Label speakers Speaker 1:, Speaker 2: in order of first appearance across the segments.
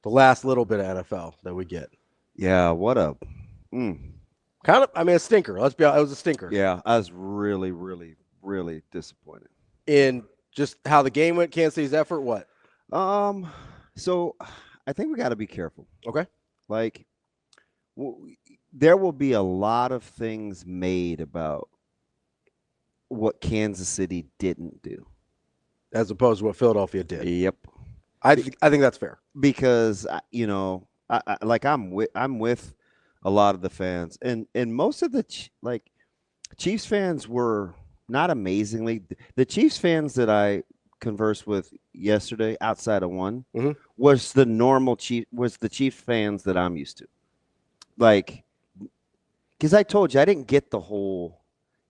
Speaker 1: The last little bit of NFL that we get.
Speaker 2: Yeah, what a
Speaker 1: Kind of, I mean, a stinker. Let's be honest, it was a stinker.
Speaker 2: Yeah, I was really, really, really disappointed.
Speaker 1: In just how the game went, Kansas City's effort, what?
Speaker 2: So I think we got to be careful.
Speaker 1: Okay.
Speaker 2: Like, there will be a lot of things made about what Kansas City didn't do,
Speaker 1: As opposed to what Philadelphia did.
Speaker 2: Yep.
Speaker 1: I think that's fair.
Speaker 2: Because I'm with a lot of the fans, and most of the Chiefs fans were not amazingly. The Chiefs fans that I conversed with yesterday, outside of one, was the normal Chiefs fans that I'm used to. Like, because I told you I didn't get the whole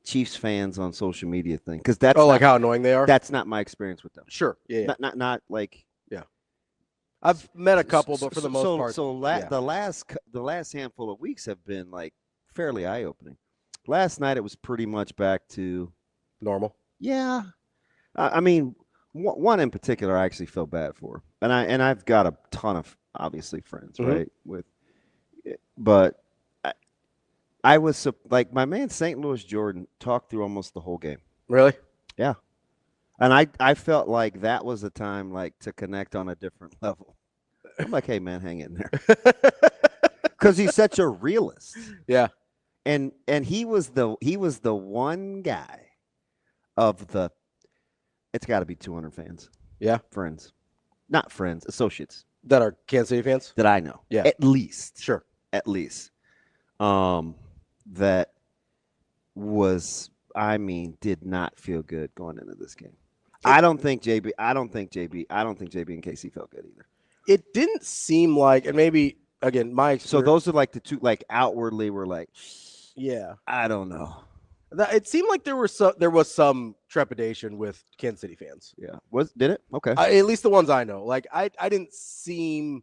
Speaker 2: Chiefs fans on social media thing, because that's
Speaker 1: like how annoying they are.
Speaker 2: That's not my experience with them.
Speaker 1: Sure, yeah.
Speaker 2: Not like.
Speaker 1: I've met a couple, but for the most part.
Speaker 2: So the last handful of weeks have been like fairly eye-opening. Last night it was pretty much back to
Speaker 1: normal.
Speaker 2: Yeah, I mean, one in particular I actually feel bad for, and I've got a ton of obviously friends, right? But I was like, my man St. Louis Jordan talked through almost the whole game.
Speaker 1: Really?
Speaker 2: Yeah. And I felt like that was a time like to connect on a different level. I'm like, hey man, hang in there, because he's such a realist.
Speaker 1: Yeah,
Speaker 2: and he was the one guy of the. It's got to be 200 fans.
Speaker 1: Yeah,
Speaker 2: friends, not friends, associates
Speaker 1: that are Kansas City fans
Speaker 2: that I know.
Speaker 1: Yeah,
Speaker 2: at least.
Speaker 1: Sure,
Speaker 2: at least. That was. I mean, did not feel good going into this game. I don't think JB and KC felt good either.
Speaker 1: It didn't seem like, and maybe again my experience.
Speaker 2: So those are like the two, like outwardly were like,
Speaker 1: yeah,
Speaker 2: I don't know.
Speaker 1: It seemed like there was some trepidation with Kansas City fans.
Speaker 2: Yeah, did it? Okay,
Speaker 1: at least the ones I know. Like they didn't seem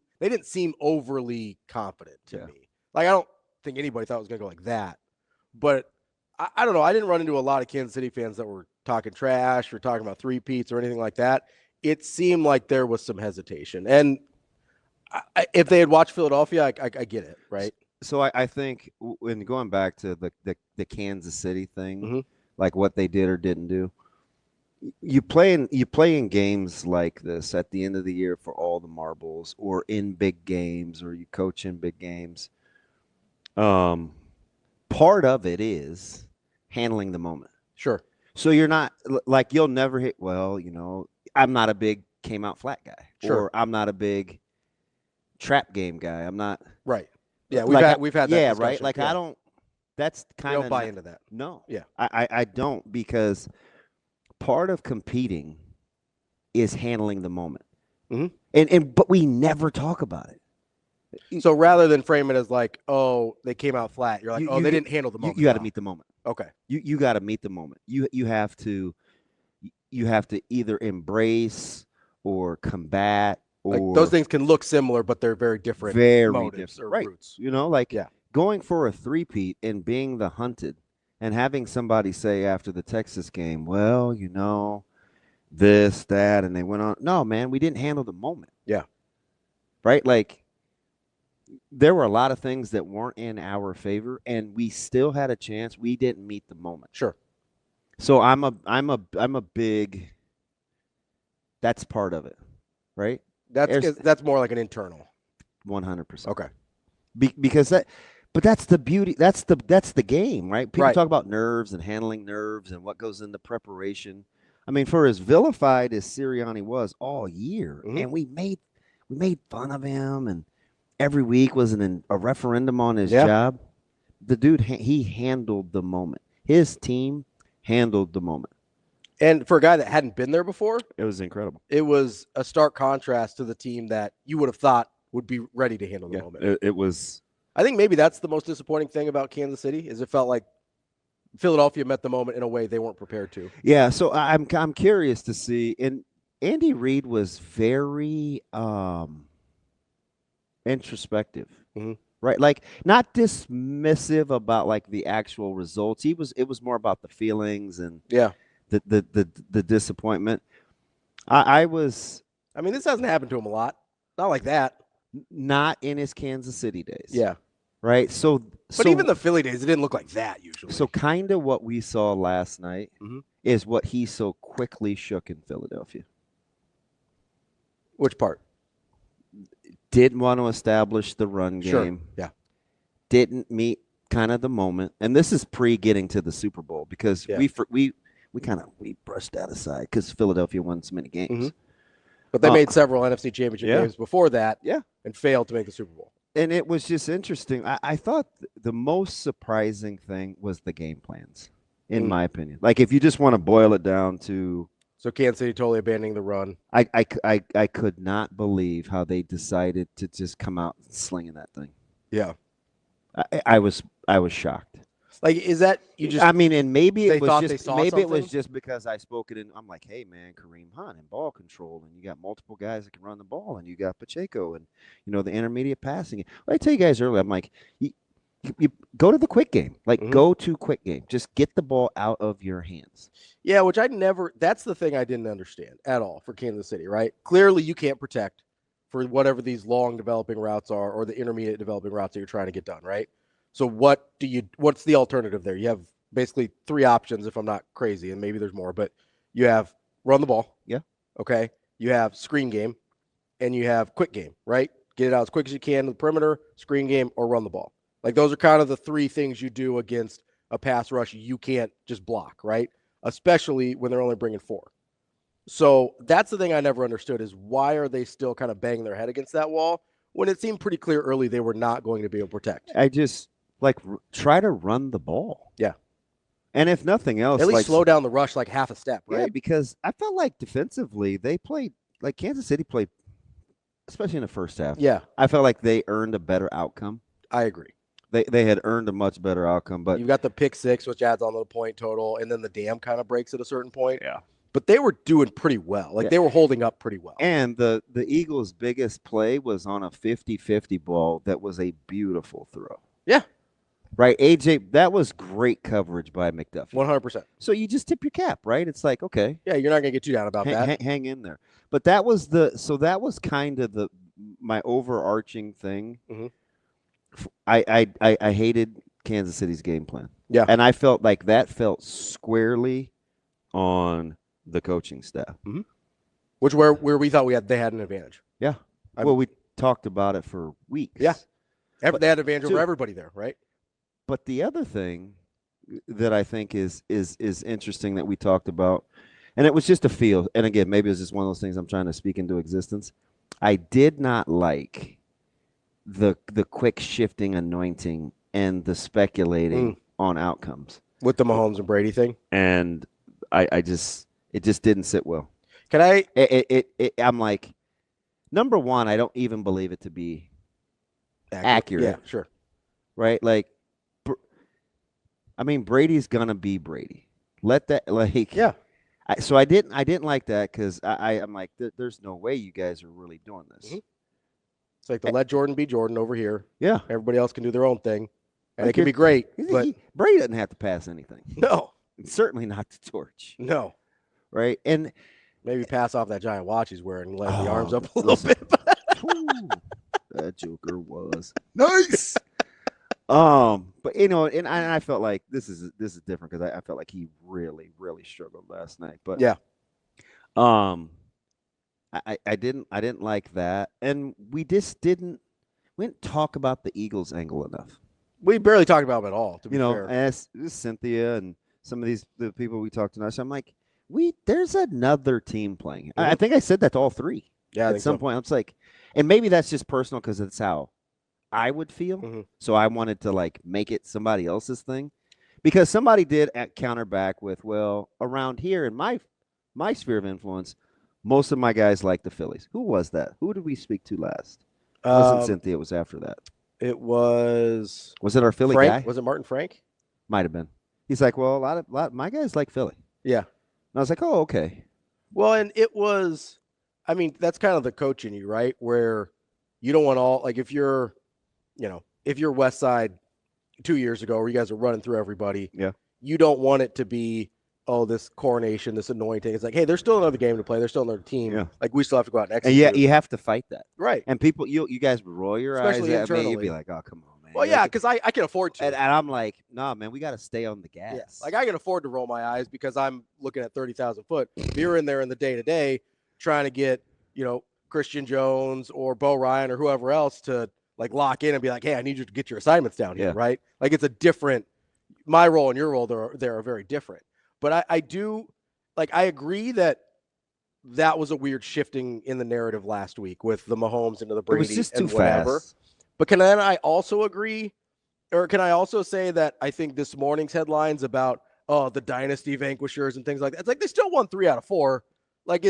Speaker 1: overly confident to me. Like I don't think anybody thought it was going to go like that, but. I don't know. I didn't run into a lot of Kansas City fans that were talking trash or talking about three-peats or anything like that. It seemed like there was some hesitation. And if they had watched Philadelphia, I get it, right?
Speaker 2: So I think when going back to the Kansas City thing, like what they did or didn't do, you play in games like this at the end of the year for all the marbles, or in big games, or you coach in big games. Part of it is handling the moment.
Speaker 1: Sure.
Speaker 2: So you're not like, you'll never hit, well, I'm not a big came out flat guy.
Speaker 1: Sure.
Speaker 2: Or I'm not a big trap game guy. I'm not.
Speaker 1: Right. Yeah, we've had that
Speaker 2: Yeah,
Speaker 1: discussion.
Speaker 2: right? Like, yeah. I don't. That's kind of.
Speaker 1: Don't buy into that.
Speaker 2: No.
Speaker 1: Yeah.
Speaker 2: I don't, because part of competing is handling the moment. But we never talk about it.
Speaker 1: So rather than frame it as like, oh, they came out flat, you're like, they didn't handle the moment.
Speaker 2: You got to meet the moment.
Speaker 1: Okay.
Speaker 2: You got to meet the moment. You have to either embrace or combat, or
Speaker 1: like those things can look similar, but they're very different. Motives or roots.
Speaker 2: Going for a three-peat and being the hunted, and having somebody say after the Texas game, well, this, that, and they went on. No, man, we didn't handle the moment.
Speaker 1: Yeah.
Speaker 2: Right? Like, there were a lot of things that weren't in our favor, and we still had a chance. We didn't meet the moment.
Speaker 1: Sure.
Speaker 2: So I'm a big. That's part of it, right?
Speaker 1: That's more like an internal.
Speaker 2: 100%.
Speaker 1: Okay.
Speaker 2: Because but that's the beauty. That's the game, right? People
Speaker 1: right.
Speaker 2: talk about nerves and handling nerves and what goes into preparation. I mean, for as vilified as Sirianni was all year, and we made fun of him, and every week was a referendum on his job. The dude, he handled the moment. His team handled the moment.
Speaker 1: And for a guy that hadn't been there before,
Speaker 2: it was incredible.
Speaker 1: It was a stark contrast to the team that you would have thought would be ready to handle the moment.
Speaker 2: It was.
Speaker 1: I think maybe that's the most disappointing thing about Kansas City, is it felt like Philadelphia met the moment in a way they weren't prepared to.
Speaker 2: Yeah, so I'm curious to see. And Andy Reid was very introspective, right? Like, not dismissive about like the actual results. It was more about the feelings and the disappointment. I mean,
Speaker 1: this hasn't happened to him a lot. Not like that.
Speaker 2: not in his Kansas City days.
Speaker 1: Yeah.
Speaker 2: Right.
Speaker 1: But even the Philly days, it didn't look like that usually.
Speaker 2: So kind of what we saw last night is what he so quickly shook in Philadelphia.
Speaker 1: Which part?
Speaker 2: Didn't want to establish the run game.
Speaker 1: Sure. Yeah.
Speaker 2: Didn't meet kind of the moment. And this is pre getting to the Super Bowl because we brushed that aside because Philadelphia won so many games.
Speaker 1: But they made several NFC Championship games before that and failed to make the Super Bowl.
Speaker 2: And it was just interesting. I thought the most surprising thing was the game plans, in my opinion. Like, if you just want to boil it down to –
Speaker 1: So Kansas City totally abandoning the run.
Speaker 2: I could not believe how they decided to just come out slinging that thing.
Speaker 1: Yeah.
Speaker 2: I was shocked.
Speaker 1: Like, is that you just?
Speaker 2: I mean, and maybe it was just
Speaker 1: it
Speaker 2: was just because I spoke it in. I'm like, hey man, Kareem Hunt and ball control, and you got multiple guys that can run the ball, and you got Pacheco, and the intermediate passing. Well, I tell you guys earlier, I'm like, you go to the quick game, go to quick game, just get the ball out of your hands.
Speaker 1: Yeah, which that's the thing I didn't understand at all for Kansas City, right? Clearly, you can't protect for whatever these long developing routes are or the intermediate developing routes that you're trying to get done, right? So what's the alternative there? You have basically three options if I'm not crazy, and maybe there's more, but you have run the ball.
Speaker 2: Yeah.
Speaker 1: Okay. You have screen game and you have quick game, right? Get it out as quick as you can to the perimeter, screen game, or run the ball. Like, those are kind of the three things you do against a pass rush you can't just block, right? Especially when they're only bringing 4. So that's the thing I never understood is why are they still kind of banging their head against that wall when it seemed pretty clear early they were not going to be able to protect.
Speaker 2: Try to run the ball.
Speaker 1: Yeah.
Speaker 2: And if nothing else,
Speaker 1: at least slow down the rush like half a step, right?
Speaker 2: Yeah, because I felt like defensively they played like Kansas City played, especially in the first half.
Speaker 1: Yeah.
Speaker 2: I felt like they earned a better outcome.
Speaker 1: I agree.
Speaker 2: They had earned a much better outcome, but
Speaker 1: you got the pick 6, which adds on to the point total, and then the dam kind of breaks at a certain point.
Speaker 2: Yeah.
Speaker 1: But they were doing pretty well. Like, they were holding up pretty well.
Speaker 2: And the Eagles' biggest play was on a 50-50 ball that was a beautiful throw.
Speaker 1: Yeah.
Speaker 2: Right, AJ, that was great coverage by McDuffie.
Speaker 1: 100%.
Speaker 2: So you just tip your cap, right? It's like, okay.
Speaker 1: Yeah, you're not going to get too down about that.
Speaker 2: Hang in there. But that was kind of my overarching thing.
Speaker 1: Mm-hmm.
Speaker 2: I hated Kansas City's game plan.
Speaker 1: Yeah.
Speaker 2: And I felt like that felt squarely on the coaching staff.
Speaker 1: Mm-hmm. Which where we thought they had an advantage.
Speaker 2: Yeah. Well, we talked about it for weeks.
Speaker 1: Yeah. They had an advantage over everybody there, right?
Speaker 2: But the other thing that I think is interesting that we talked about, and it was just a feel, and again, maybe it's just one of those things I'm trying to speak into existence. I did not like the quick shifting anointing and the speculating on outcomes.
Speaker 1: With the Mahomes and Brady thing?
Speaker 2: And it just didn't sit well.
Speaker 1: Can I?
Speaker 2: I'm like, number one, I don't even believe it to be accurate.
Speaker 1: Yeah, sure.
Speaker 2: Right? Like, I mean, Brady's gonna be Brady. Let that
Speaker 1: Yeah.
Speaker 2: So I didn't like that because I'm like, there's no way you guys are really doing this.
Speaker 1: Mm-hmm. It's like let Jordan be Jordan over here.
Speaker 2: Yeah.
Speaker 1: Everybody else can do their own thing, and it can be great. But
Speaker 2: Brady doesn't have to pass anything.
Speaker 1: No.
Speaker 2: Certainly not the torch.
Speaker 1: No.
Speaker 2: Right? And
Speaker 1: maybe pass off that giant watch he's wearing and let the arms up a little bit.
Speaker 2: That joker was nice. But and I felt like this is different because I felt like he really, really struggled last night. But
Speaker 1: yeah,
Speaker 2: I didn't like that, and we didn't talk about the Eagles angle enough.
Speaker 1: We barely talked about them at all. To be fair,
Speaker 2: as Cynthia and some of the people we talked to, so I'm like, there's another team playing. Mm-hmm. I think I said that to all three.
Speaker 1: Yeah,
Speaker 2: at some point, I was like, and maybe that's just personal because it's how I would feel.
Speaker 1: Mm-hmm.
Speaker 2: So I wanted to make it somebody else's thing, because somebody did counter back with, well, around here in my sphere of influence, most of my guys like the Phillies. Who was that? Who did we speak to last? It wasn't Cynthia. It was after that.
Speaker 1: It was.
Speaker 2: Was it our Philly
Speaker 1: Frank?
Speaker 2: guy?
Speaker 1: Was it Martin Frank?
Speaker 2: Might have been. He's like, well, a lot of my guys like Philly.
Speaker 1: Yeah.
Speaker 2: And I was like, oh, okay.
Speaker 1: Well, and it was. I mean, that's kind of the coach in you, right? Where you don't want all if you're West Side 2 years ago, where you guys are running through everybody.
Speaker 2: Yeah.
Speaker 1: You don't want it to be oh, this coronation, this annoying thing. It's like, hey, there's still another game to play. There's still another team.
Speaker 2: Yeah.
Speaker 1: Like, we still have to go out and
Speaker 2: And
Speaker 1: execute.
Speaker 2: yeah, you have to fight that.
Speaker 1: Right.
Speaker 2: And people, you guys would roll your
Speaker 1: Especially
Speaker 2: eyes at me.
Speaker 1: internally.
Speaker 2: You'd be like, oh, come on, man.
Speaker 1: Well, yeah, because I can afford to.
Speaker 2: And I'm like, nah, man, we got to stay on the gas.
Speaker 1: Yeah. Like, I can afford to roll my eyes because I'm looking at 30,000 foot. If you're in there in the day-to-day trying to get, Christian Jones or Bo Ryan or whoever else to, like, lock in and be like, hey, I need you to get your assignments down here, right? Like, it's a different – my role and your role, they're very different. But I do – like, I agree that was a weird shifting in the narrative last week with the Mahomes into the Brady
Speaker 2: it was just
Speaker 1: and
Speaker 2: too
Speaker 1: whatever.
Speaker 2: Fast.
Speaker 1: But can I also agree – or can I also say that I think this morning's headlines about, the dynasty vanquishers and things like that, it's like they still won 3 out of 4. Like,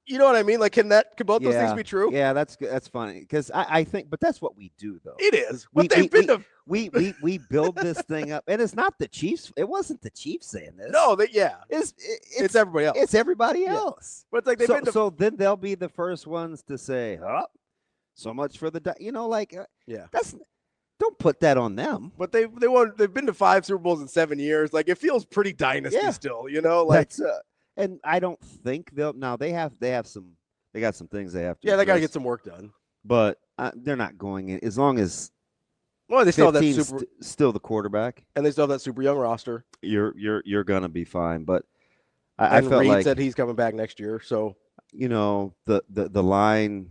Speaker 1: you know what I mean? Like, can both those things be true?
Speaker 2: Yeah, that's good. That's funny because I think, but that's what we do, though.
Speaker 1: It is. We
Speaker 2: build this thing up, and it's not the Chiefs. It wasn't the Chiefs saying this.
Speaker 1: No,
Speaker 2: it's
Speaker 1: everybody else.
Speaker 2: It's everybody else.
Speaker 1: But it's like
Speaker 2: so then they'll be the first ones to say, "Oh, so much for the that's." Don't put that on them.
Speaker 1: But they've been to 5 Super Bowls in 7 years. Like, it feels pretty dynasty still, Like,
Speaker 2: that's, and I don't think they got some things they have to.
Speaker 1: Yeah, they got to get some work done.
Speaker 2: But they're not going in as long as.
Speaker 1: Well, they still have that
Speaker 2: still the quarterback,
Speaker 1: and they still have that super young roster.
Speaker 2: You're gonna be fine. But
Speaker 1: I felt Reed said he's coming back next year. So
Speaker 2: the line,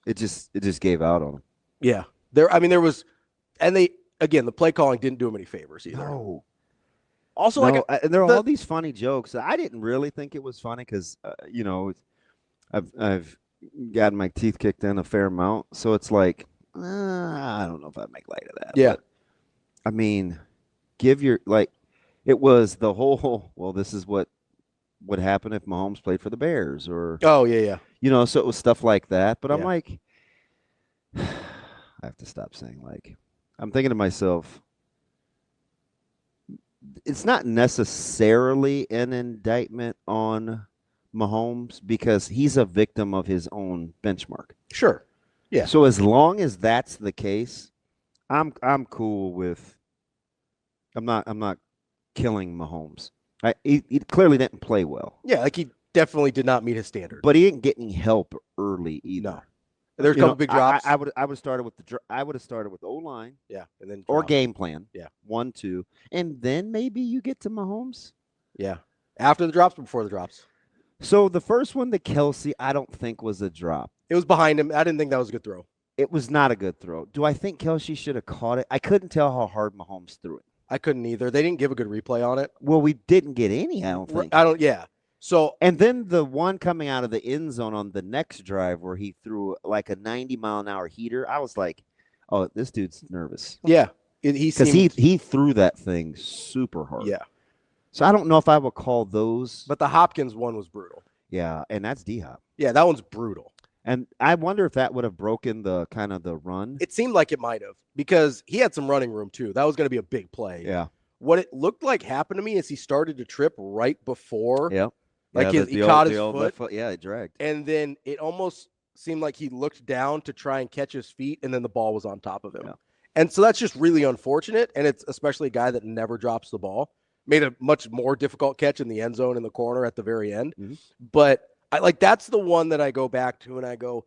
Speaker 2: it just gave out on them.
Speaker 1: Yeah, there was. And the play calling didn't do him any favors either.
Speaker 2: No.
Speaker 1: Also,
Speaker 2: and there are all these funny jokes. I didn't really think it was funny because, I've gotten my teeth kicked in a fair amount. So it's like, I don't know if I'd make light of that.
Speaker 1: Yeah.
Speaker 2: But, I mean, it was the whole, well, this is what would happen if Mahomes played for the Bears or.
Speaker 1: Oh, yeah.
Speaker 2: So it was stuff like that. But I'm like, I have to stop saying like. I'm thinking to myself, it's not necessarily an indictment on Mahomes because he's a victim of his own benchmark.
Speaker 1: Sure. Yeah.
Speaker 2: So as long as that's the case, I'm cool with. I'm not killing Mahomes. He clearly didn't play well.
Speaker 1: Yeah, like he definitely did not meet his standard.
Speaker 2: But he didn't get any help early either.
Speaker 1: No. There's a couple big drops.
Speaker 2: I would have started with O-line.
Speaker 1: Yeah, and then
Speaker 2: or game plan.
Speaker 1: Yeah,
Speaker 2: 1, 2, and then maybe you get to Mahomes.
Speaker 1: Yeah, after the drops, before the drops.
Speaker 2: So the first one to Kelsey, I don't think was a drop.
Speaker 1: It was behind him. I didn't think that was a good throw.
Speaker 2: It was not a good throw. Do I think Kelsey should have caught it? I couldn't tell how hard Mahomes threw it.
Speaker 1: I couldn't either. They didn't give a good replay on it.
Speaker 2: Well, we didn't get any. I don't think.
Speaker 1: Yeah. So
Speaker 2: and then the one coming out of the end zone on the next drive where he threw like a 90-mile-an-hour heater, I was like, "Oh, this dude's nervous."
Speaker 1: Yeah,
Speaker 2: he threw that thing super hard.
Speaker 1: Yeah.
Speaker 2: So I don't know if I would call those.
Speaker 1: But the Hopkins one was brutal.
Speaker 2: Yeah, and that's D-Hop.
Speaker 1: Yeah, that one's brutal.
Speaker 2: And I wonder if that would have broken the kind of the run.
Speaker 1: It seemed like it might have because he had some running room too. That was going to be a big play.
Speaker 2: Yeah.
Speaker 1: What it looked like happened to me is he started to trip right before.
Speaker 2: Yeah.
Speaker 1: Like he caught his foot.
Speaker 2: Yeah, it dragged.
Speaker 1: And then it almost seemed like he looked down to try and catch his feet, and then the ball was on top of him. Yeah. And so that's just really unfortunate, and it's especially a guy that never drops the ball. Made a much more difficult catch in the end zone in the corner at the very end. Mm-hmm. But that's the one that I go back to, and I go,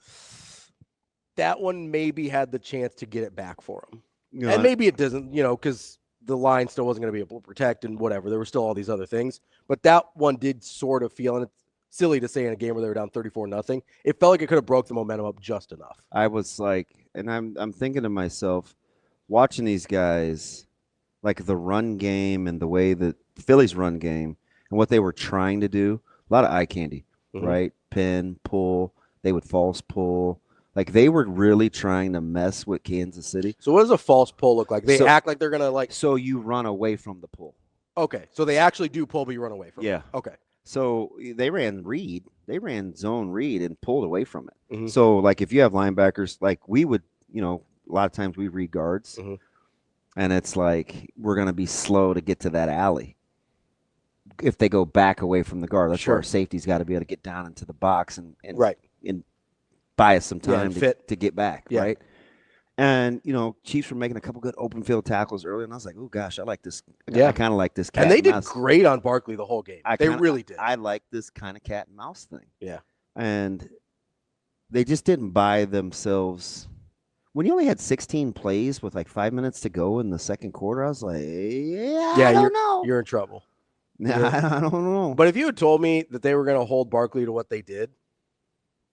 Speaker 1: that one maybe had the chance to get it back for him. And maybe it doesn't, because the line still wasn't going to be able to protect and whatever. There were still all these other things. But that one did sort of feel, and it's silly to say in a game where they were down 34-0, it felt like it could have broke the momentum up just enough.
Speaker 2: I was like, and I'm thinking to myself, watching these guys, like the run game and the way that Philly's run game and what they were trying to do, a lot of eye candy, mm-hmm. right? Pin, pull, they would false pull. Like, they were really trying to mess with Kansas City.
Speaker 1: So what does a false pull look like? They act like they're going to, like...
Speaker 2: So you run away from the pull.
Speaker 1: Okay. So they actually do pull, but you run away from it.
Speaker 2: Yeah.
Speaker 1: Okay.
Speaker 2: So they ran read. They ran zone read and pulled away from it.
Speaker 1: Mm-hmm.
Speaker 2: So, like, if you have linebackers, like we would, a lot of times we read guards. Mm-hmm. And it's like we're going to be slow to get to that alley. If they go back away from the guard, that's where our safety's got to be able to get down into the box and
Speaker 1: right.
Speaker 2: and buy us some time to get back, right? And, Chiefs were making a couple good open field tackles early, and I was like, oh, gosh, I like this.
Speaker 1: Yeah.
Speaker 2: I kind of like this cat
Speaker 1: and they did
Speaker 2: mouse.
Speaker 1: great on Barkley the whole game. They really did.
Speaker 2: I like this kind of cat and mouse thing.
Speaker 1: Yeah.
Speaker 2: And they just didn't buy themselves. When you only had 16 plays with like 5 minutes to go in the second quarter, I was like, I don't know.
Speaker 1: You're in trouble.
Speaker 2: I don't know.
Speaker 1: But if you had told me that they were going to hold Barkley to what they did,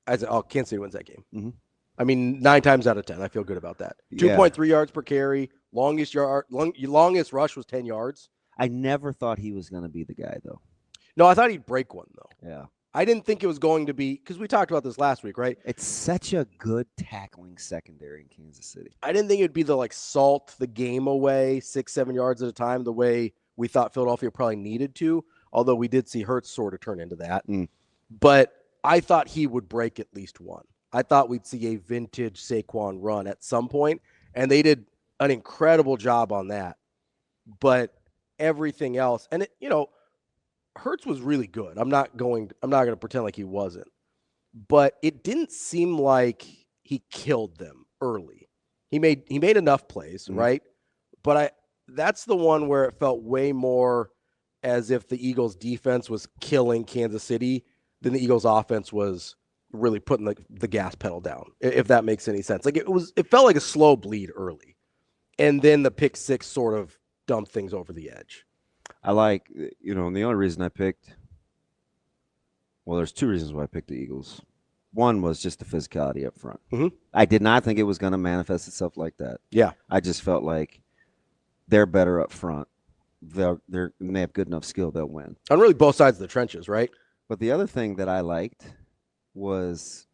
Speaker 1: I said, oh, Kansas City wins that game.
Speaker 2: Mm-hmm.
Speaker 1: I mean, 9 times out of 10, I feel good about that. 2.3 yards per carry. Longest rush was 10 yards.
Speaker 2: I never thought he was going to be the guy, though.
Speaker 1: No, I thought he'd break one, though.
Speaker 2: Yeah.
Speaker 1: I didn't think it was going to be, because we talked about this last week, right?
Speaker 2: It's such a good tackling secondary in Kansas City.
Speaker 1: I didn't think it would be the, salt the game away 6-7 yards at a time the way we thought Philadelphia probably needed to, although we did see Hurts sort of turn into that. But I thought he would break at least one. I thought we'd see a vintage Saquon run at some point, and they did an incredible job on that. But everything else, and Hurts was really good. I'm not going to pretend like he wasn't. But it didn't seem like he killed them early. He made enough plays, right? But that's the one where it felt way more as if the Eagles defense was killing Kansas City than the Eagles offense was really putting the gas pedal down, if that makes any sense. Like it felt like a slow bleed early. And then the pick six sort of dumped things over the edge.
Speaker 2: I like, and the only reason I picked, there's 2 reasons why I picked the Eagles. One was just the physicality up front.
Speaker 1: Mm-hmm.
Speaker 2: I did not think it was going to manifest itself like that.
Speaker 1: Yeah.
Speaker 2: I just felt like they're better up front. They have good enough skill, they'll win.
Speaker 1: On really both sides of the trenches, right?
Speaker 2: But the other thing that I liked was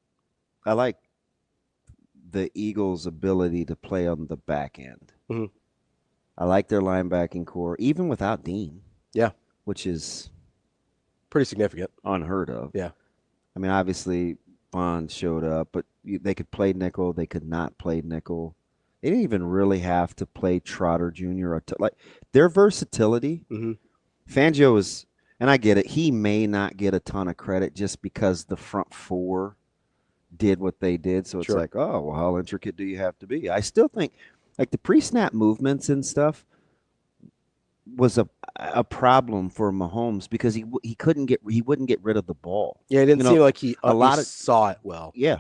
Speaker 2: I liked the Eagles' ability to play on the back end.
Speaker 1: Mm-hmm.
Speaker 2: I like their linebacking core, even without Dean.
Speaker 1: Yeah.
Speaker 2: Which is
Speaker 1: pretty significant.
Speaker 2: Unheard of.
Speaker 1: Yeah.
Speaker 2: I mean, obviously, Bond showed up, but they could play nickel. They could not play nickel. They didn't even really have to play Trotter Jr. Like their versatility.
Speaker 1: Mm-hmm.
Speaker 2: Fangio is, and I get it, he may not get a ton of credit just because the front 4 did what they did. So it's like, oh, well, how intricate do you have to be? I still think, like the pre-snap movements and stuff was a problem for Mahomes because he wouldn't get rid of the ball.
Speaker 1: Yeah, it didn't seem like he saw it well.
Speaker 2: Yeah,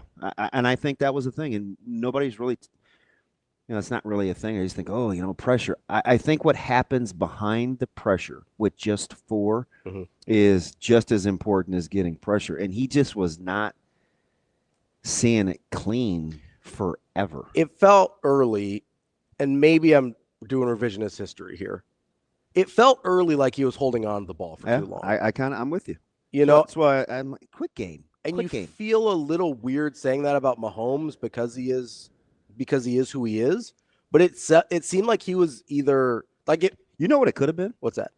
Speaker 2: and I think that was a thing, and nobody's really, it's not really a thing. I just think, pressure. I think what happens behind the pressure with just 4 is just as important as getting pressure, and he just was not seeing it clean forever.
Speaker 1: It felt early. And maybe I'm doing revisionist history here. It felt early like he was holding on to the ball for too long.
Speaker 2: I'm with you.
Speaker 1: That's
Speaker 2: why I'm like, quick game.
Speaker 1: And feel a little weird saying that about Mahomes because he is who he is. But it seemed like he was either like it.
Speaker 2: You know what it could have been?
Speaker 1: What's that?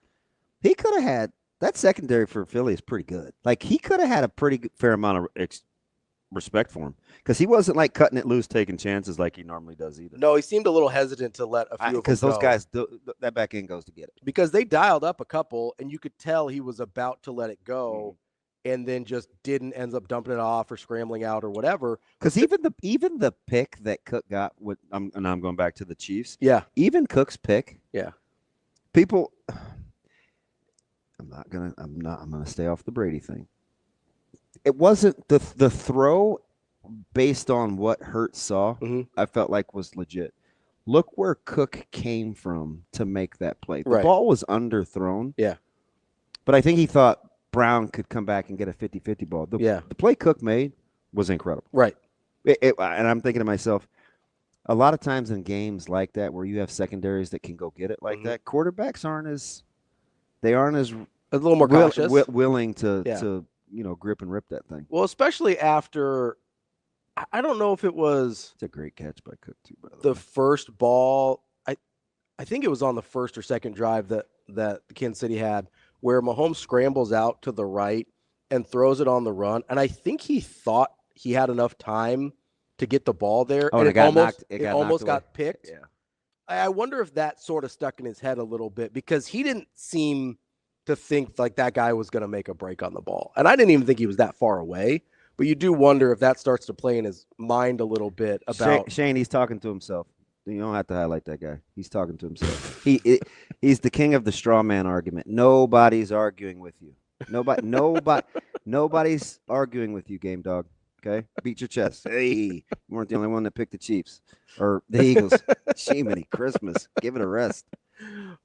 Speaker 2: He could have had that secondary for Philly is pretty good. Like he could have had a pretty fair amount of respect for him because he wasn't like cutting it loose, taking chances like he normally does either.
Speaker 1: No, he seemed a little hesitant to let a few of them
Speaker 2: because those guys, that back end goes to get it.
Speaker 1: Because they dialed up a couple, and you could tell he was about to let it go, and then just didn't, ends up dumping it off or scrambling out or whatever.
Speaker 2: Because even the pick that Cook got, and I'm going back to the Chiefs.
Speaker 1: Yeah,
Speaker 2: even Cook's pick.
Speaker 1: Yeah,
Speaker 2: people. I'm gonna stay off the Brady thing. It wasn't the throw based on what Hurts saw. I felt like was legit. Look where Cook came from to make that play. The ball was underthrown.
Speaker 1: Yeah,
Speaker 2: but I think he thought Brown could come back and get a 50-50 ball. The play Cook made was incredible.
Speaker 1: Right.
Speaker 2: And I'm thinking to myself, a lot of times in games like that where you have secondaries that can go get it like that, quarterbacks aren't as
Speaker 1: a little more cautious,
Speaker 2: willing to grip and rip that thing.
Speaker 1: Well, especially after, I don't know if it was.
Speaker 2: It's a great catch by Cook too, by
Speaker 1: the first ball. I think it was on the first or second drive that Kansas City had, where Mahomes scrambles out to the right and throws it on the run, and I think he thought he had enough time to get the ball there, and it almost got picked.
Speaker 2: Yeah,
Speaker 1: I wonder if that sort of stuck in his head a little bit because he didn't seem to think like that guy was going to make a break on the ball, and I didn't even think he was that far away. But you do wonder if that starts to play in his mind a little bit about
Speaker 2: Shane. He's talking to himself. You don't have to highlight that guy. He's talking to himself. He's the king of the straw man argument. Nobody's arguing with you. Nobody's arguing with you, game dog. Okay, beat your chest. Hey, you weren't the only one that picked the Chiefs or the Eagles. Jiminy Christmas, give it a rest.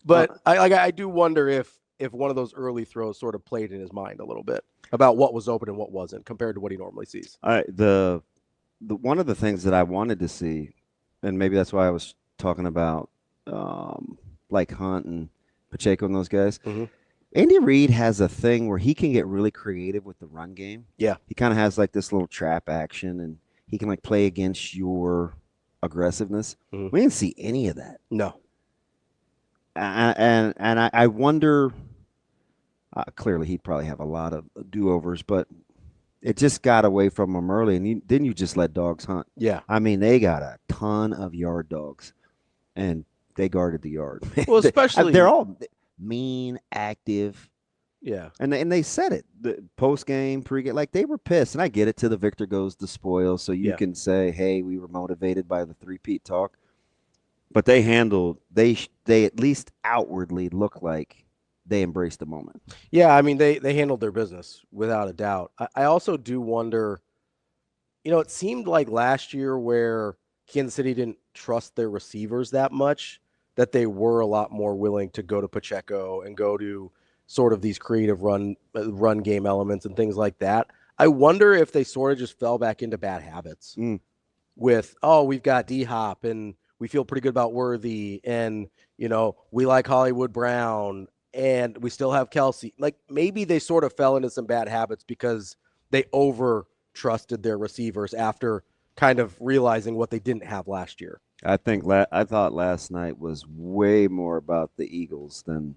Speaker 1: But I do wonder if one of those early throws sort of played in his mind a little bit about what was open and what wasn't compared to what he normally sees.
Speaker 2: The one of the things that I wanted to see, and maybe that's why I was talking about like Hunt and Pacheco and those guys.
Speaker 1: Mm-hmm.
Speaker 2: Andy Reid has a thing where he can get really creative with the run game.
Speaker 1: Yeah.
Speaker 2: He kind of has like this little trap action, and he can like play against your aggressiveness.
Speaker 1: Mm-hmm.
Speaker 2: We didn't see any of that.
Speaker 1: No.
Speaker 2: And I wonder, clearly he'd probably have a lot of do-overs, but it just got away from him early, and then you just let dogs hunt.
Speaker 1: Yeah.
Speaker 2: I mean, they got a ton of yard dogs, and they guarded the yard.
Speaker 1: Well, especially
Speaker 2: they're all mean, active.
Speaker 1: Yeah.
Speaker 2: And they said it, the post-game, pre-game, like they were pissed. And I get it, to the victor goes the spoil, so you can say, hey, we were motivated by the three-peat talk. But they at least outwardly look like they embraced the moment.
Speaker 1: Yeah, I mean, they handled their business without a doubt. I also do wonder, it seemed like last year where Kansas City didn't trust their receivers that much, that they were a lot more willing to go to Pacheco and go to sort of these creative run game elements and things like that. I wonder if they sort of just fell back into bad habits with, we've got D-Hop and we feel pretty good about Worthy and, we like Hollywood Brown and we still have Kelsey. Like maybe they sort of fell into some bad habits because they over trusted their receivers after kind of realizing what they didn't have last year.
Speaker 2: I thought last night was way more about the Eagles than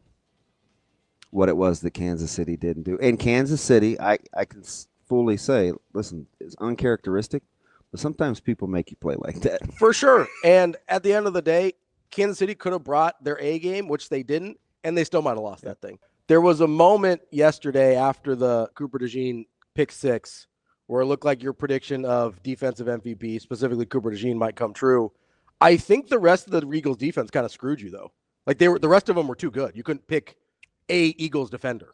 Speaker 2: what it was that Kansas City didn't do. And Kansas City, I can fully say, listen, it's uncharacteristic, but sometimes people make you play like that.
Speaker 1: For sure. And at the end of the day, Kansas City could have brought their A game, which they didn't, and they still might have lost that thing. There was a moment yesterday after the Cooper DeJean pick six where it looked like your prediction of defensive MVP, specifically Cooper DeJean, might come true. I think the rest of the Eagles defense kind of screwed you, though. Like the rest of them were too good. You couldn't pick a Eagles defender.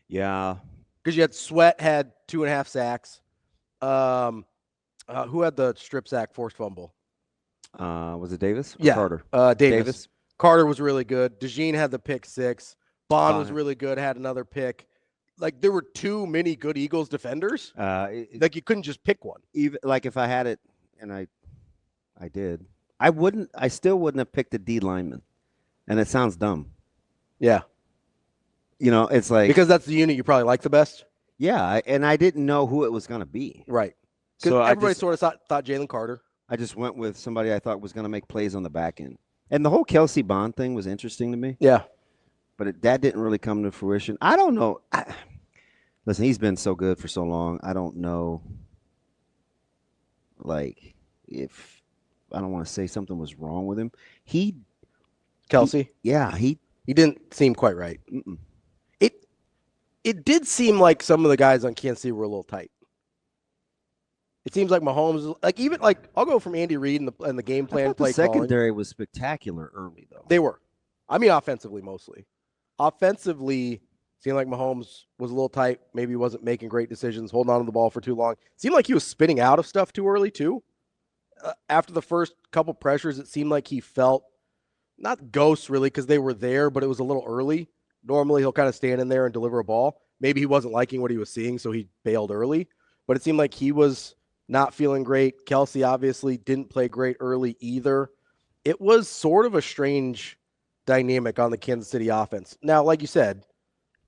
Speaker 2: Yeah.
Speaker 1: Because you had Sweat had 2.5 sacks. Who had the strip sack forced fumble?
Speaker 2: Was it Davis?
Speaker 1: Or
Speaker 2: Carter.
Speaker 1: Davis. Carter was really good. DeJean had the pick six. Bond was really good, had another pick. Like there were too many good Eagles defenders. Like you couldn't just pick one.
Speaker 2: Even like if I had it, and I did, I still wouldn't have picked a D lineman. And it sounds dumb.
Speaker 1: Yeah.
Speaker 2: It's like
Speaker 1: because that's the unit you probably like the best.
Speaker 2: Yeah, and I didn't know who it was going to be.
Speaker 1: Right. So everybody sort of thought Jalen Carter.
Speaker 2: I just went with somebody I thought was going to make plays on the back end. And the whole Kelsey Bond thing was interesting to me.
Speaker 1: Yeah.
Speaker 2: But that didn't really come to fruition. I don't know. Listen, he's been so good for so long. I don't know, like, if I don't want to say something was wrong with him.
Speaker 1: Kelsey?
Speaker 2: He
Speaker 1: didn't seem quite right.
Speaker 2: Mm-mm.
Speaker 1: It did seem like some of the guys on Kansas City were a little tight. It seems like Mahomes, I'll go from Andy Reid and the game plan.
Speaker 2: The secondary was spectacular early, though.
Speaker 1: They were. I mean, offensively mostly. Offensively, seemed like Mahomes was a little tight. Maybe he wasn't making great decisions, holding on to the ball for too long. Seemed like he was spinning out of stuff too early, too. After the first couple pressures, it seemed like he felt, not ghosts really, because they were there, but it was a little early. Normally, he'll kind of stand in there and deliver a ball. Maybe he wasn't liking what he was seeing, so he bailed early. But it seemed like he was not feeling great. Kelsey obviously didn't play great early either. It was sort of a strange dynamic on the Kansas City offense. Now, like you said,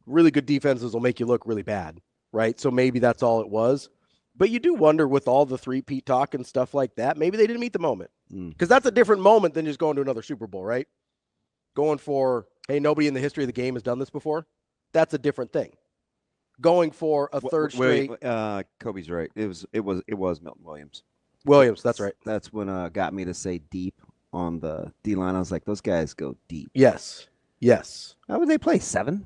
Speaker 1: really good defenses will make you look really bad, right? So maybe that's all it was. But you do wonder with all the three-peat talk and stuff like that, maybe they didn't meet the moment. Because that's a different moment than just going to another Super Bowl, right? Going for, hey, nobody in the history of the game has done this before. That's a different thing. Going for a third straight.
Speaker 2: Kobe's right. It was Milton Williams.
Speaker 1: Williams, that's right.
Speaker 2: That's when got me to say deep on the D-line. I was like, those guys go deep.
Speaker 1: Yes.
Speaker 2: How would they play, 7?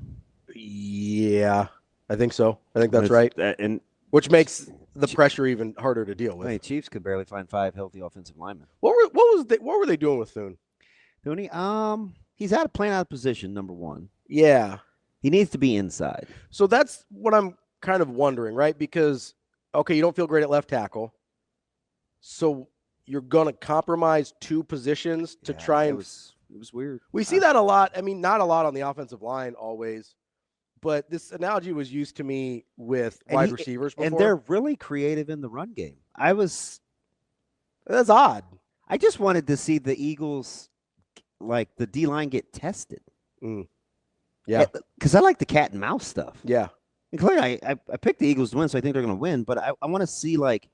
Speaker 1: Yeah, I think so. I think that's right.
Speaker 2: And
Speaker 1: which makes the pressure even harder to deal with.
Speaker 2: I mean, Chiefs could barely find 5 healthy offensive linemen.
Speaker 1: What were they doing with Thune?
Speaker 2: He's playing out of position, number one.
Speaker 1: Yeah.
Speaker 2: He needs to be inside.
Speaker 1: So that's what I'm kind of wondering, right? Because, okay, you don't feel great at left tackle. So you're going to compromise 2 positions to try and...
Speaker 2: It was weird.
Speaker 1: We see that a lot. I mean, not a lot on the offensive line always. But this analogy was used to me with wide receivers before.
Speaker 2: And they're really creative in the run game.
Speaker 1: That's odd.
Speaker 2: I just wanted to see the Eagles, like the D-line, get tested.
Speaker 1: Yeah.
Speaker 2: Because I like the cat and mouse stuff.
Speaker 1: Yeah.
Speaker 2: And clearly, I picked the Eagles to win, so I think they're going to win. But I want to see, like,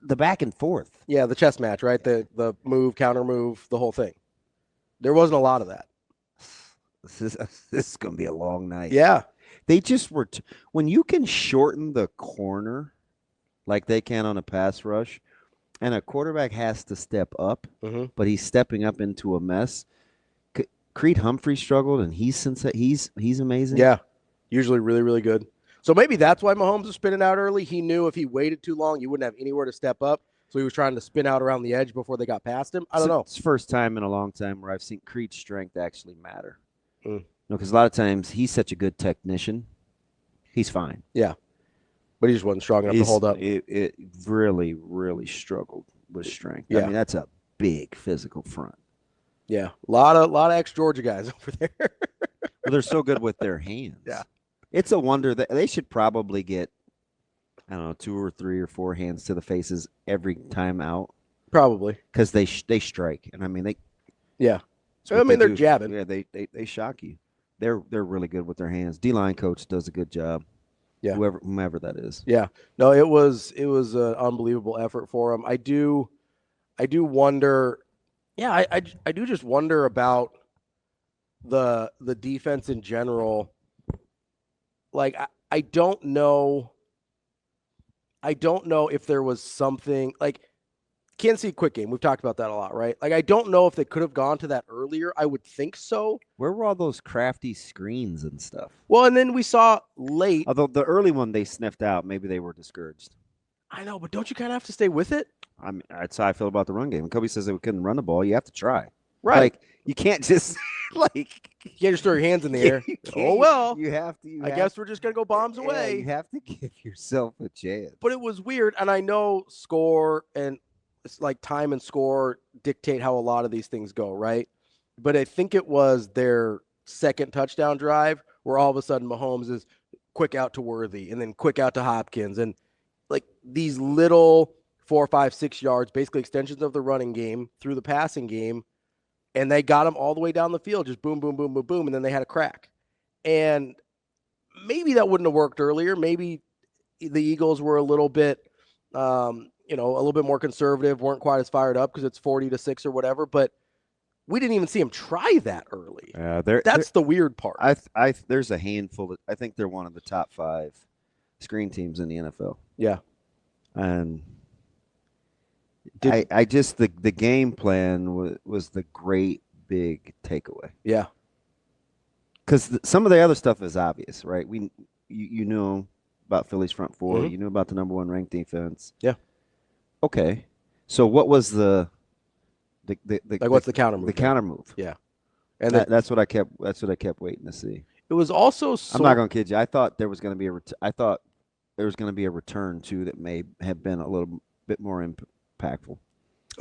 Speaker 2: the back and forth.
Speaker 1: Yeah, the chess match, right? The move, counter move, the whole thing. There wasn't a lot of that.
Speaker 2: This is going to be a long night.
Speaker 1: Yeah.
Speaker 2: They just were when you can shorten the corner like they can on a pass rush, and a quarterback has to step up, but he's stepping up into a mess. Creed Humphrey struggled, and he's amazing.
Speaker 1: Yeah, usually really, really good. So maybe that's why Mahomes was spinning out early. He knew if he waited too long, you wouldn't have anywhere to step up. So he was trying to spin out around the edge before they got past him. I don't know.
Speaker 2: It's the first time in a long time where I've seen Creed's strength actually matter. Because a lot of times he's such a good technician. He's fine.
Speaker 1: Yeah. But he just wasn't strong enough to hold up.
Speaker 2: It really, really struggled with strength.
Speaker 1: Yeah.
Speaker 2: I mean, that's a big physical front.
Speaker 1: Yeah. A lot of ex-Georgia guys over there.
Speaker 2: Well, they're so good with their hands.
Speaker 1: Yeah.
Speaker 2: It's a wonder that they should probably get, I don't know, 2 or 3 or 4 hands to the faces every time out.
Speaker 1: Probably.
Speaker 2: Because they strike. And I mean, they.
Speaker 1: Yeah. So, I mean, they're jabbing.
Speaker 2: Yeah, they shock you. They're really good with their hands. D-line coach does a good job.
Speaker 1: Yeah.
Speaker 2: Whomever that is.
Speaker 1: Yeah. No, it was an unbelievable effort for him. I do wonder. Yeah, I do just wonder about the defense in general. Like I don't know if there was something like Kansas City quick game. We've talked about that a lot, right? Like I don't know if they could have gone to that earlier. I would think so.
Speaker 2: Where were all those crafty screens and stuff?
Speaker 1: Well, and then we saw late.
Speaker 2: Although the early one they sniffed out, maybe they were discouraged.
Speaker 1: I know, but don't you kind of have to stay with it?
Speaker 2: I mean, that's how I feel about the run game. When Kobe says that we couldn't run the ball, you have to try.
Speaker 1: Right.
Speaker 2: Like you can't just you
Speaker 1: can't just throw your hands in the air. Oh well.
Speaker 2: You have to.
Speaker 1: I guess we're just gonna go bombs away.
Speaker 2: You have to give yourself a chance.
Speaker 1: But it was weird, and I know score and it's like time and score dictate how a lot of these things go, right? But I think it was their second touchdown drive where all of a sudden Mahomes is quick out to Worthy and then quick out to Hopkins and like these little 4, 5, 6 yards, basically extensions of the running game through the passing game. And they got him all the way down the field, just boom, boom, boom, boom, boom. And then they had a crack. And maybe that wouldn't have worked earlier. Maybe the Eagles were a little bit, a little bit more conservative, weren't quite as fired up because it's 40-6 or whatever. But we didn't even see him try that early. That's the weird part.
Speaker 2: There's a handful. I think they're one of the top 5 screen teams in the NFL.
Speaker 1: Yeah.
Speaker 2: And the game plan was the great big takeaway.
Speaker 1: Yeah.
Speaker 2: Because some of the other stuff is obvious, right? You knew about Philly's front 4. Mm-hmm. You knew about the number 1 ranked defense.
Speaker 1: Yeah.
Speaker 2: Okay. So what was what's the
Speaker 1: counter move?
Speaker 2: The counter move.
Speaker 1: Yeah.
Speaker 2: And that's what I kept waiting to see.
Speaker 1: It was also
Speaker 2: I'm not going to kid you. I thought there was going to be a return too that may have been a little bit more impactful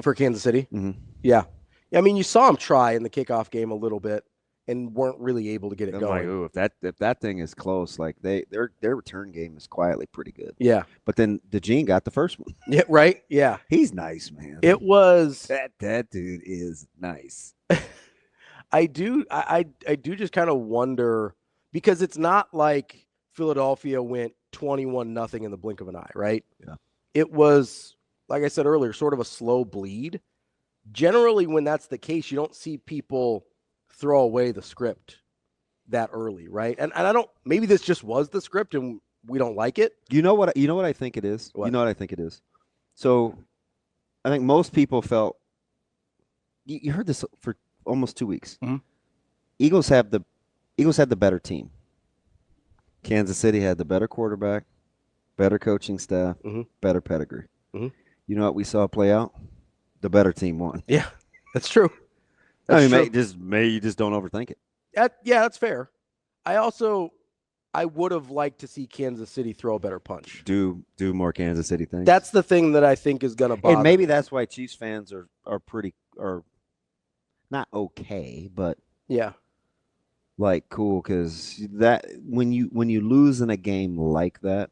Speaker 1: for Kansas City.
Speaker 2: Mm-hmm.
Speaker 1: Yeah. I mean, you saw him try in the kickoff game a little bit and weren't really able to get it going.
Speaker 2: Like, ooh, if that thing is close, like their return game is quietly pretty good.
Speaker 1: Yeah.
Speaker 2: But then DeGene got the first one.
Speaker 1: Yeah. Right. Yeah.
Speaker 2: He's nice, man.
Speaker 1: It was
Speaker 2: that dude is nice.
Speaker 1: I do just kind of wonder because it's not like Philadelphia went 21-0 in the blink of an eye, right?
Speaker 2: Yeah.
Speaker 1: It was, like I said earlier, sort of a slow bleed. Generally, when that's the case, you don't see people throw away the script that early, right? And I don't. Maybe this just was the script, and we don't like it.
Speaker 2: You know what I think it is.
Speaker 1: What?
Speaker 2: You know what I think it is. So, I think most people felt. You heard this for almost 2 weeks.
Speaker 1: Mm-hmm.
Speaker 2: Eagles had the better team. Kansas City had the better quarterback, better coaching staff, better pedigree.
Speaker 1: Mm-hmm.
Speaker 2: You know what we saw play out? The better team won.
Speaker 1: Yeah, that's true. That's true.
Speaker 2: Maybe you just don't overthink it.
Speaker 1: Yeah, that's fair. I would have liked to see Kansas City throw a better punch.
Speaker 2: Do more Kansas City things.
Speaker 1: That's the thing that I think is going to bother.
Speaker 2: And maybe that's why Chiefs fans are not okay, but
Speaker 1: yeah,
Speaker 2: like cool, because that when you lose in a game like that,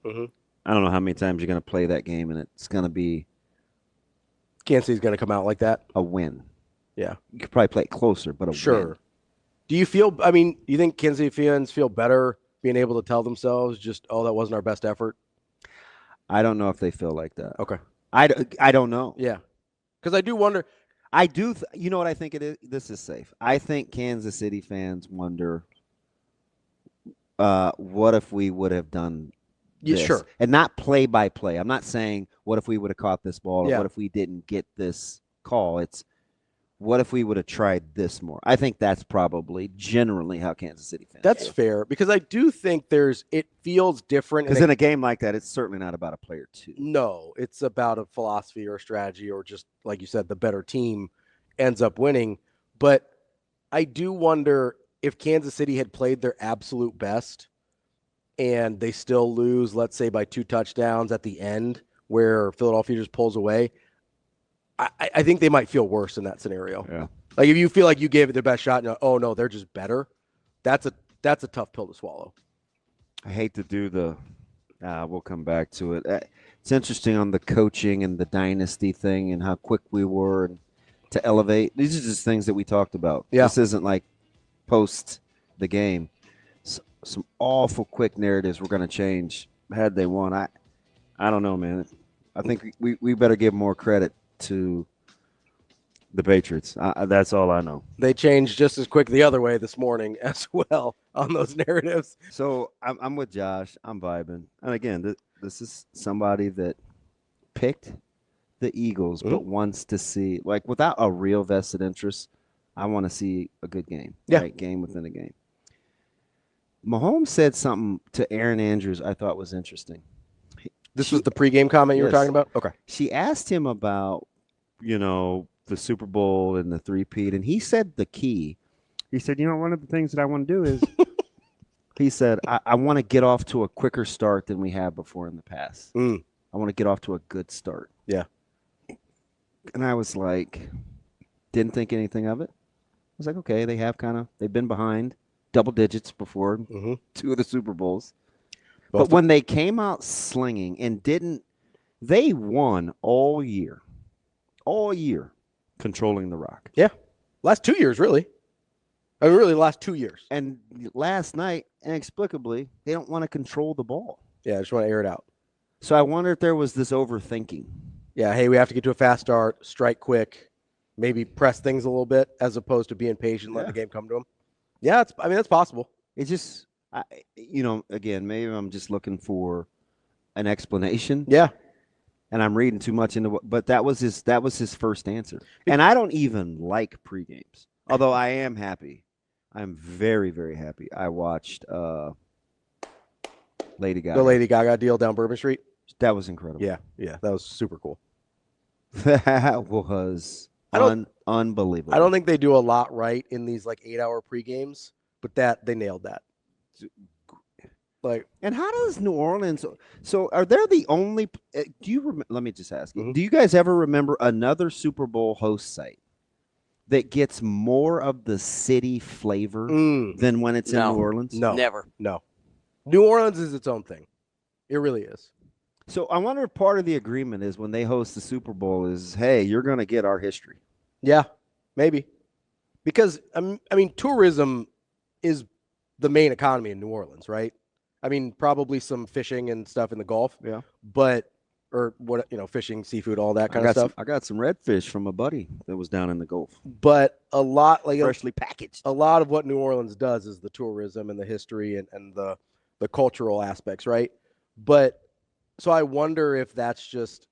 Speaker 2: I don't know how many times you're going to play that game, and it's going to be
Speaker 1: Kansas City's going to come out like that.
Speaker 2: A win.
Speaker 1: Yeah,
Speaker 2: you could probably play it closer, but win.
Speaker 1: Do you feel? I mean, you think Kansas City fans feel better being able to tell themselves just, oh, that wasn't our best effort?
Speaker 2: I don't know if they feel like that.
Speaker 1: Okay.
Speaker 2: I don't know.
Speaker 1: Yeah. Because I do wonder.
Speaker 2: You know what I think it is? This is safe. I think Kansas City fans wonder, what if we would have done this?
Speaker 1: Yeah, sure.
Speaker 2: And not play by play. I'm not saying what if we would have caught this ball or what if we didn't get this call. It's what if we would have tried this more? I think that's probably generally how Kansas City fans
Speaker 1: That's
Speaker 2: feel.
Speaker 1: fair, because I do think it feels different.
Speaker 2: Because in a game like that, it's certainly not about a player too.
Speaker 1: No, it's about a philosophy or a strategy, or just, like you said, the better team ends up winning. But I do wonder if Kansas City had played their absolute best and they still lose, let's say, by 2 touchdowns at the end where Philadelphia just pulls away, I think they might feel worse in that scenario.
Speaker 2: Yeah.
Speaker 1: Like if you feel like you gave it their best shot and oh no, they're just better, that's a tough pill to swallow.
Speaker 2: I hate to do we'll come back to it. It's interesting on the coaching and the dynasty thing and how quick we were to elevate. These are just things that we talked about.
Speaker 1: Yeah.
Speaker 2: This isn't like post the game. Some awful quick narratives were going to change had they won. I don't know, man. I think we better give more credit to the Patriots. That's all I know.
Speaker 1: They changed just as quick the other way this morning as well on those narratives.
Speaker 2: So I'm with Josh. I'm vibing. And again, this is somebody that picked the Eagles, but wants to see, like, without a real vested interest, I want to see a good game.
Speaker 1: Yeah.
Speaker 2: Right? Game within a game. Mahomes said something to Aaron Andrews I thought was interesting.
Speaker 1: This was the pregame comment you were talking about? Okay.
Speaker 2: She asked him about, the Super Bowl and the three-peat, and he said the key. He said, one of the things that I want to do is, he said, I want to get off to a quicker start than we have before in the past. I want to get off to a good start.
Speaker 1: Yeah.
Speaker 2: And I was like, didn't think anything of it. I was like, okay, they've been behind double digits before 2 of the Super Bowls. But when they came out slinging and they won all year, controlling the rock.
Speaker 1: Yeah. Last 2 years, really. I mean, really, the last 2 years.
Speaker 2: And last night, inexplicably, they don't want to control the ball.
Speaker 1: Yeah, I just want to air it out.
Speaker 2: So I wonder if there was this overthinking.
Speaker 1: Yeah, hey, we have to get to a fast start, strike quick, maybe press things a little bit as opposed to being patient, letting the game come to them. Yeah, that's possible.
Speaker 2: It's just, again, maybe I'm just looking for an explanation.
Speaker 1: Yeah.
Speaker 2: And I'm reading too much into but that was his first answer. And I don't even like pregames. Although I am happy. I'm very, very happy. I watched Lady Gaga.
Speaker 1: The Lady Gaga deal down Bourbon Street.
Speaker 2: That was incredible.
Speaker 1: Yeah, that was super cool.
Speaker 2: That was unbelievable.
Speaker 1: I don't think they do a lot right in these 8-hour pregames, but they nailed that.
Speaker 2: And how does New Orleans? So are they the only? Let me just ask you. Do you guys ever remember another Super Bowl host site that gets more of the city flavor than when it's in New Orleans?
Speaker 1: No,
Speaker 3: never.
Speaker 1: No, New Orleans is its own thing. It really is.
Speaker 2: So I wonder if part of the agreement is when they host the Super Bowl is, hey, you're going to get our history.
Speaker 1: Yeah, maybe. Because, tourism is the main economy in New Orleans, right? Probably some fishing and stuff in the Gulf.
Speaker 2: Yeah.
Speaker 1: Fishing, seafood, all that kind of stuff.
Speaker 2: I got some redfish from a buddy that was down in the Gulf.
Speaker 1: But a lot,
Speaker 2: freshly packaged.
Speaker 1: A lot of what New Orleans does is the tourism and the history and the cultural aspects, right? But so I wonder if that's just,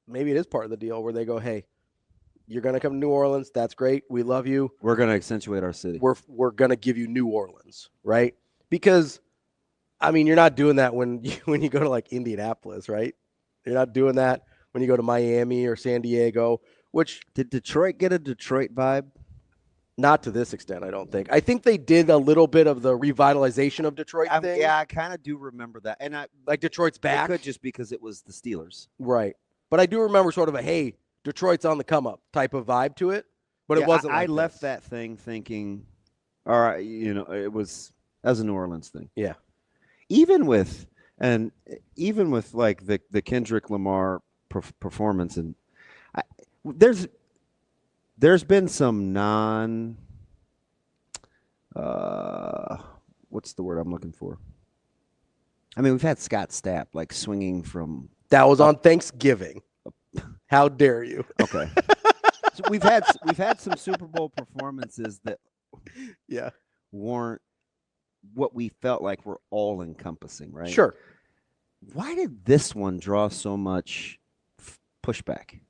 Speaker 1: maybe it is part of the deal where they go, hey, you're going to come to New Orleans. That's great. We love you.
Speaker 2: We're going to accentuate our city.
Speaker 1: We're going to give you New Orleans, right? Because I mean, you're not doing that when you go to like Indianapolis, right? You're not doing that when you go to Miami or San Diego, which
Speaker 2: Did Detroit get a Detroit vibe?
Speaker 1: not to this extent, I don't think. I think they did a little bit of the revitalization of Detroit thing.
Speaker 2: Yeah, I kind of do remember that. And
Speaker 1: like Detroit's back.
Speaker 2: It could just because it was the Steelers.
Speaker 1: Right. But I do remember sort of a, hey, Detroit's on the come up type of vibe to it. But it wasn't
Speaker 2: I
Speaker 1: like
Speaker 2: left
Speaker 1: this.
Speaker 2: that thing thinking, all right, that was a New Orleans thing.
Speaker 1: Yeah.
Speaker 2: Even with like the Kendrick Lamar performance, and there's been some what's the word I'm looking for? I mean, we've had Scott Stapp like swinging from.
Speaker 1: That was on Thanksgiving. How dare you?
Speaker 2: Okay. So we've had some Super Bowl performances that weren't what we felt like were all encompassing, right?
Speaker 1: Sure.
Speaker 2: Why did this one draw so much pushback?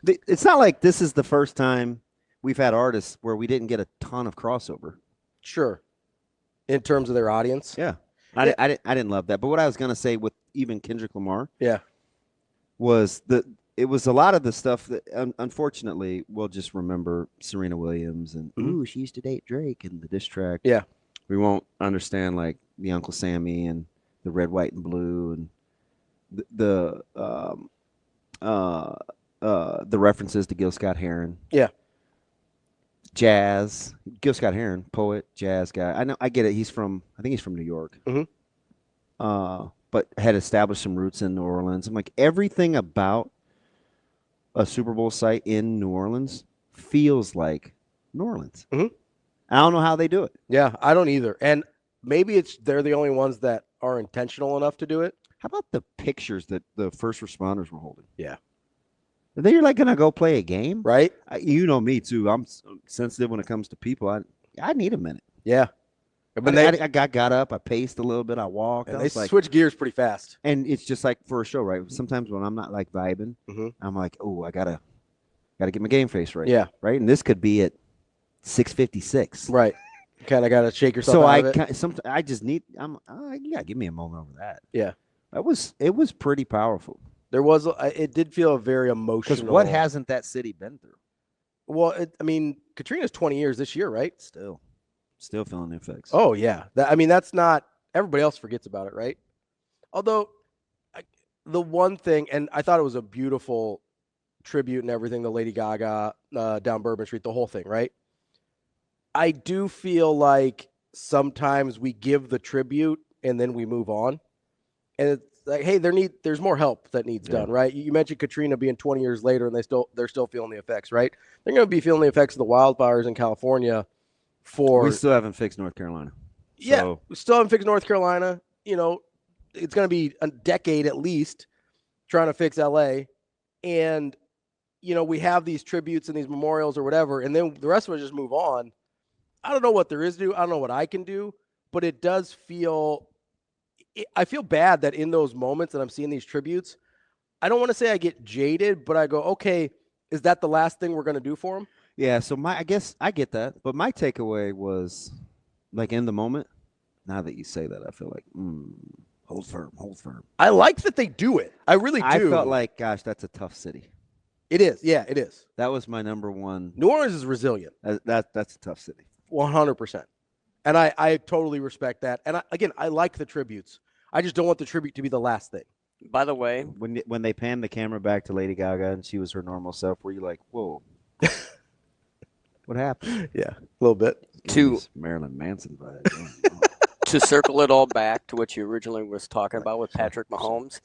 Speaker 2: It's not like this is the first time we've had artists where we didn't get a ton of crossover.
Speaker 1: Sure. In terms of their audience.
Speaker 2: Yeah. I didn't love that. But what I was going to say with even Kendrick Lamar was it was a lot of the stuff that, unfortunately, we'll just remember Serena Williams and, ooh, she used to date Drake and the diss track.
Speaker 1: Yeah.
Speaker 2: We won't understand, like, the Uncle Sammy and the Red, White, and Blue and the references to Gil Scott-Heron.
Speaker 1: Yeah.
Speaker 2: Jazz. Gil Scott-Heron, poet, jazz guy. I get it. I think he's from New York.
Speaker 1: Mm-hmm.
Speaker 2: But had established some roots in New Orleans. I'm like, everything about a Super Bowl site in New Orleans feels like New Orleans.
Speaker 1: Mm-hmm.
Speaker 2: I don't know how they do it.
Speaker 1: Yeah, I don't either. And maybe they're the only ones that are intentional enough to do it.
Speaker 2: How about the pictures that the first responders were holding?
Speaker 1: Yeah.
Speaker 2: Are they like going to go play a game?
Speaker 1: Right.
Speaker 2: You know me, too. I'm sensitive when it comes to people. I need a minute.
Speaker 1: Yeah.
Speaker 2: But I got up. I paced a little bit. I walked.
Speaker 1: And they switch gears pretty fast.
Speaker 2: And it's just like for a show, right? Sometimes when I'm not like vibing, I'm like, oh, I gotta get my game face right.
Speaker 1: Yeah.
Speaker 2: Right. And this could be at 6:56.
Speaker 1: Right. Kind of got to shake yourself out of it.
Speaker 2: I just need. You gotta give me a moment over that.
Speaker 1: Yeah.
Speaker 2: It was pretty powerful.
Speaker 1: It did feel very emotional.
Speaker 2: Because what hasn't that city been through?
Speaker 1: Well, Katrina's 20 years this year, right?
Speaker 2: Still feeling the effects.
Speaker 1: Oh, yeah. That's not – everybody else forgets about it, right? Although, the one thing – and I thought it was a beautiful tribute and everything, the Lady Gaga down Bourbon Street, the whole thing, right? I do feel like sometimes we give the tribute and then we move on. And it's like, hey, there's more help that needs done, right? You mentioned Katrina being 20 years later and they're still feeling the effects, right? They're going to be feeling the effects of the wildfires in California. We
Speaker 2: still haven't fixed North Carolina.
Speaker 1: Yeah, we still haven't fixed North Carolina. It's going to be a decade at least trying to fix LA. And, we have these tributes and these memorials or whatever, and then the rest of us just move on. I don't know what there is to do. I don't know what I can do, but it does feel – I feel bad that in those moments that I'm seeing these tributes, I don't want to say I get jaded, but I go, okay, is that the last thing we're going to do for them?
Speaker 2: Yeah, so I guess I get that, but my takeaway was, like, in the moment. Now that you say that, I feel like, hold firm.
Speaker 1: I like that they do it. I really do.
Speaker 2: I felt like, gosh, that's a tough city.
Speaker 1: It is. Yeah, it is.
Speaker 2: That was my number one.
Speaker 1: New Orleans is resilient.
Speaker 2: That's a tough city.
Speaker 1: 100%. And I totally respect that. And I like the tributes. I just don't want the tribute to be the last thing.
Speaker 3: By the way,
Speaker 2: when they panned the camera back to Lady Gaga and she was her normal self, were you like, whoa? What happened?
Speaker 1: Yeah, a little bit.
Speaker 3: To
Speaker 2: Marilyn Manson vibe.
Speaker 3: To circle it all back to what you originally was talking about with Patrick Mahomes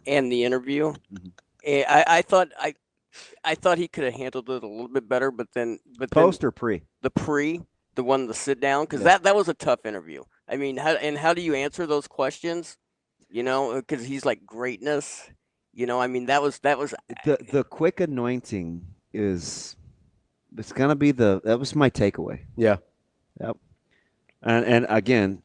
Speaker 3: and the interview, I thought he could have handled it a little bit better, but
Speaker 2: post or pre?
Speaker 3: The one to sit down, because that was a tough interview. I mean, how do you answer those questions? Because he's like greatness. I mean, that was
Speaker 2: the quick anointing is. It's gonna be that was my takeaway.
Speaker 1: Yeah.
Speaker 2: Yep. And again,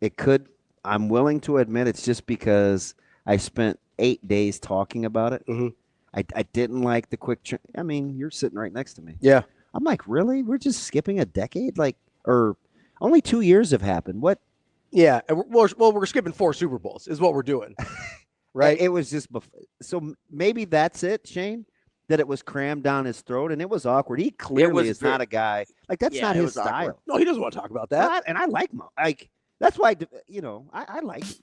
Speaker 2: it could. I'm willing to admit it's just because I spent 8 days talking about it.
Speaker 1: Mm-hmm.
Speaker 2: I didn't like the quick. I mean, you're sitting right next to me.
Speaker 1: Yeah.
Speaker 2: I'm like, really? We're just skipping a decade? Or only 2 years have happened. What?
Speaker 1: Yeah, and we're skipping 4 Super Bowls is what we're doing, right?
Speaker 2: It was just so maybe that's it, Shane. That it was crammed down his throat and it was awkward. He clearly is not a guy like that's not his style.
Speaker 1: No, he doesn't want to talk about that.
Speaker 2: And I like him. Like that's why I like him.